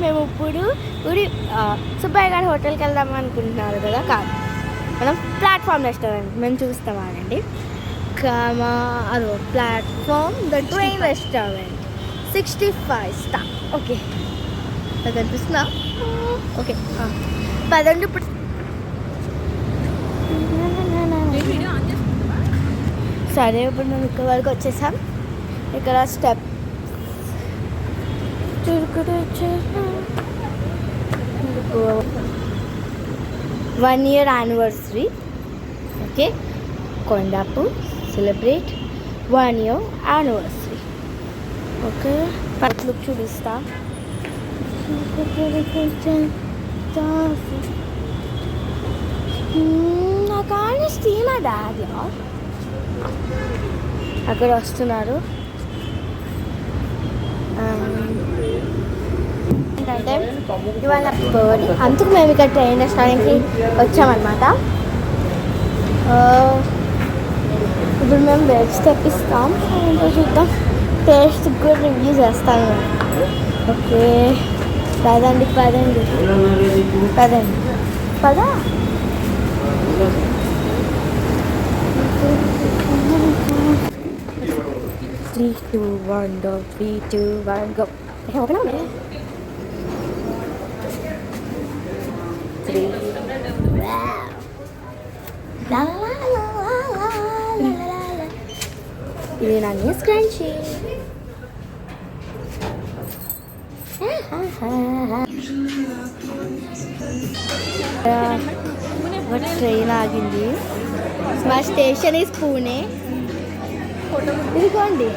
మేము ఇప్పుడు సుబ్బయ్య గారి హోటల్కి వెళ్దాం అనుకుంటున్నారు కదా. కాదు, మనం ప్లాట్ఫామ్ రెస్టారెంట్ మేము చూస్తామండి. అదో platform the train restaurant 65 star. Okay, అది అనిపిస్తుందా? ఓకే, పదండి ఇప్పుడు. సరే, ఇప్పుడు మేము ఇక్కడ వరకు వచ్చేసాం. ఇక్కడ step 1 year anniversary. Okay, Kondapur celebrate 1 year anniversary. Okay, potluck చూపిస్తా. నా కానీ స్టీమ్ డాడీ అక్కడ వస్తున్నారు. ఏంటంటే ఇవాళ బర్త్డే, అందుకు మేము ఇక్కడ ట్రైన్ రెస్టారెంట్కి వచ్చామన్నమాట. ఇప్పుడు మేము వెజ్ తెప్పిస్తాం, ఏంటో చూద్దాం. టేస్ట్ కూడా రివ్యూ చేస్తాను. ఓకే, పదండి పదండి పదండి పదా. 3, 2, 1 go. 3, 2, 1 go. ఓకేనా? 3. ఇది నా న్యూస్ క్రంచీ. ట్రైన్ ఆగింది. మా స్టేషన్ ఈజ్ పూణే. ఇదిగోండి,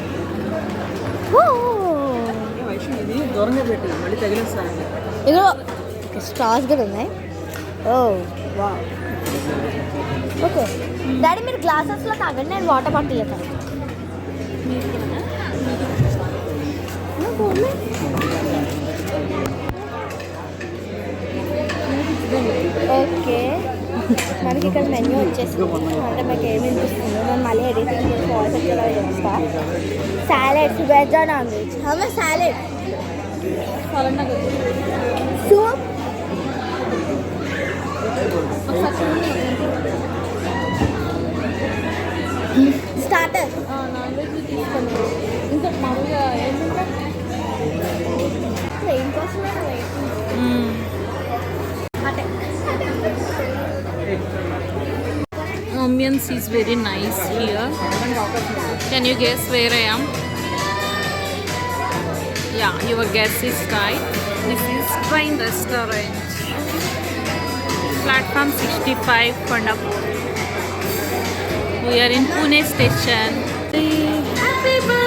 ఇదిగో స్టార్స్ కూడా ఉన్నాయి. ఓ వా. ఓకే డాడీ, మీరు గ్లాసెస్లో తాగండి, నేను వాటర్ బాటిల్ ఇస్తాను. ఓకే, మనకి ఇక్కడ మెన్యూ వచ్చేసింది. అంటే మాకు ఏమి వినిపిస్తుందో నేను మళ్ళీ ఎడిటింగ్ చేసి వాయిస్ వచ్చేలా చేస్తా. Salads, veg or non veg? హమే సాలెడ్, సూప్, స్టార్టర్. ఇంకా మామూలుగా ట్రైన్ కోసమే Ambience is very nice here. Can you guess where I am? Yeah, your guess is right. This is train restaurant. Platform 65, Kondapur. We are in Pune station. Happy birthday!